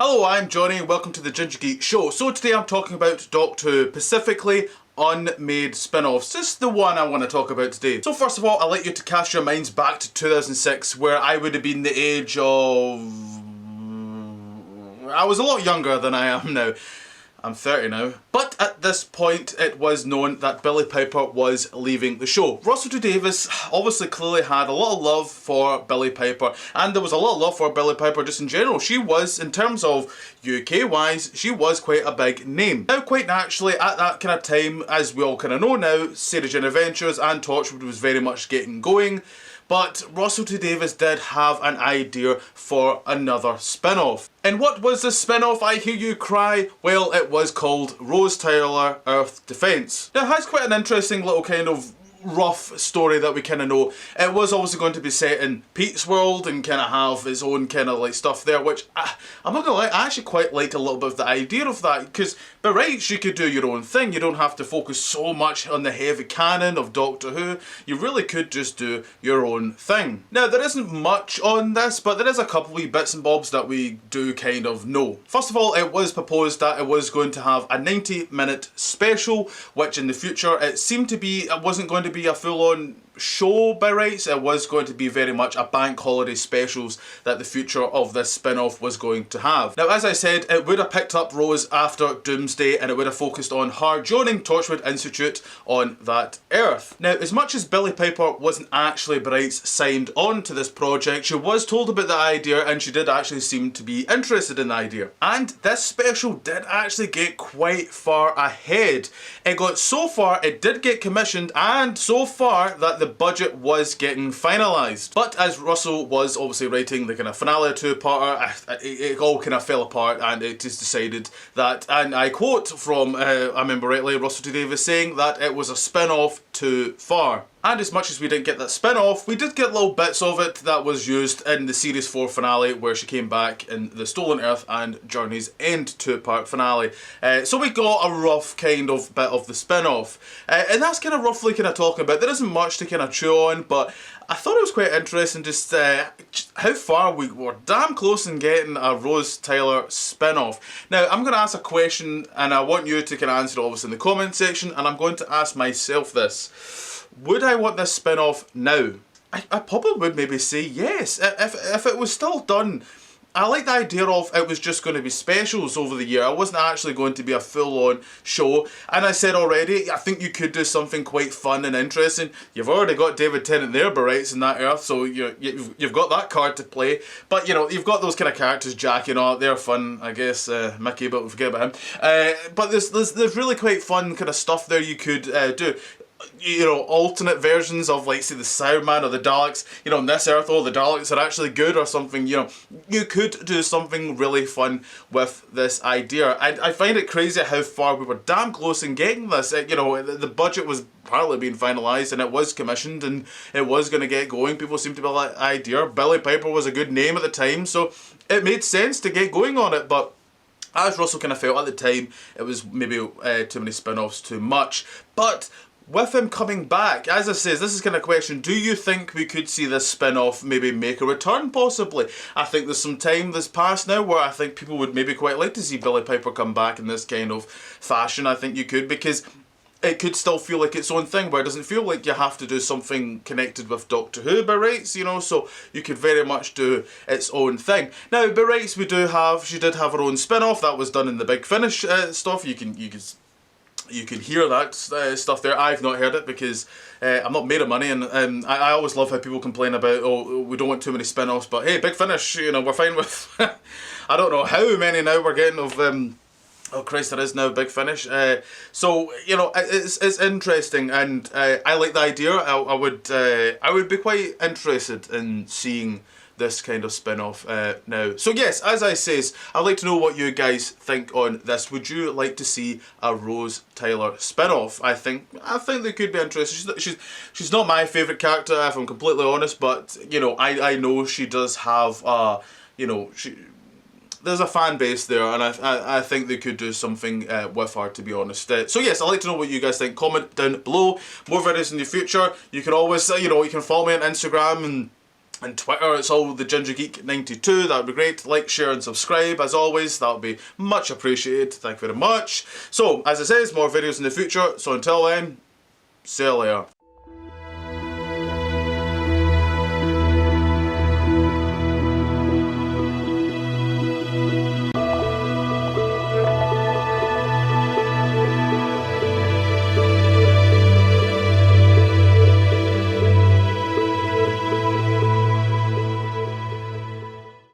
Hello, I'm Johnny and welcome to the Ginger Geek Show. So today I'm talking about Doctor Who, specifically unmade spin-offs. This is the one I want to talk about today. So first of all, I'd like you to cast your minds back to 2006, where I would have been the age of... I was a lot younger than I am now. I'm 30 now. But at this point, it was known that Billie Piper was leaving the show. Russell T Davies obviously clearly had a lot of love for Billie Piper, and there was a lot of love for Billie Piper just in general. She was, in terms of UK-wise, she was quite a big name. Now, quite naturally, at that kind of time, as we all kind of know now, Sarah Jane Adventures and Torchwood was very much getting going. But Russell T Davies did have an idea for another spin-off. And what was the spin-off, I hear you cry? Well, it was called Rose Tyler Earth Defense. Now, it has quite an interesting little kind of rough story that we kind of know. It was obviously going to be set in Pete's world and kind of have its own kind of like stuff there, which I'm not gonna lie, I actually quite like a little bit of the idea of that, because by rights you could do your own thing. You don't have to focus so much on the heavy canon of Doctor Who. You really could just do your own thing. Now, there isn't much on this, but there is a couple wee bits and bobs that we do kind of know. First of all, it was proposed that it was going to have a 90-minute special, which in the future it seemed to be, it wasn't going to be a full-on show by rights. It was going to be very much a bank holiday specials that the future of this spin-off was going to have. Now, as I said, it would have picked up Rose after Doomsday, and it would have focused on her joining Torchwood Institute on that Earth. Now, as much as Billie Piper wasn't actually by rights signed on to this project, she was told about the idea and she did actually seem to be interested in the idea. And this special did actually get quite far ahead. It got so far, it did get commissioned, and so far that the budget was getting finalised. But as Russell was obviously writing the kind of finale two-parter, it all kind of fell apart, and it just decided that, and I quote from, I remember rightly, Russell T Davies saying that it was a spin-off too far. And as much as we didn't get that spin-off, we did get little bits of it that was used in the Series 4 finale, where she came back in the Stolen Earth and Journey's End two-part finale. So we got a rough kind of bit of the spin-off. And that's kind of roughly kind of talking about. There isn't much to kind of chew on, but I thought it was quite interesting just how far we were damn close in getting a Rose Tyler spin-off. Now, I'm going to ask a question, and I want you to kind of answer it obviously in the comment section, and I'm going to ask myself this. Would I want this spin-off now? I probably would maybe say yes. If it was still done, I like the idea of it was just going to be specials over the year. It wasn't actually going to be a full-on show. And I said already, I think you could do something quite fun and interesting. You've already got David Tennant there by rights in that Earth, so you've got that card to play. But, you know, you've got those kind of characters, Jack and all, they're fun, I guess, Mickey, but we forget about him. But there's really quite fun kind of stuff there you could do. You know, alternate versions of, like, say, the Cyberman or the Daleks. You know, on this Earth, oh, the Daleks are actually good or something. You know, you could do something really fun with this idea. I find it crazy how far we were damn close in getting this. You know, the budget was partly being finalised and it was commissioned and it was going to get going. People seemed to be like, idea. Billie Piper was a good name at the time, so it made sense to get going on it, but as Russell kind of felt at the time, it was maybe too many spin-offs, too much. But with him coming back, as I says, this is kind of a question, do you think we could see this spin-off maybe make a return, possibly? I think there's some time that's passed now where I think people would maybe quite like to see Billie Piper come back in this kind of fashion. I think you could, because it could still feel like its own thing, where it doesn't feel like you have to do something connected with Doctor Who by rights, you know, so you could very much do its own thing. Now, by rights, she did have her own spin-off that was done in the Big Finish stuff. You can hear that stuff there. I've not heard it because I'm not made of money, and I always love how people complain about, oh, we don't want too many spin-offs, but hey, Big Finish, you know, we're fine with, I don't know how many now we're getting of, oh Christ, there is now Big Finish. So, you know, it's interesting, and I like the idea. I would be quite interested in seeing this kind of spin-off now. So yes, as I says, I'd like to know what you guys think on this. Would you like to see a Rose Tyler spin-off? I think they could be interested. She's not my favourite character, if I'm completely honest, but you know, I know she does have you know, there's a fan base there, and I think they could do something with her, to be honest. So yes, I'd like to know what you guys think. Comment down below. More videos in the future. You can always, you know, you can follow me on Instagram and And Twitter, it's all the Ginger Geek 92. That would be great. Like, share, and subscribe as always. That would be much appreciated. Thank you very much. So, as it says, more videos in the future. So until then, see you later.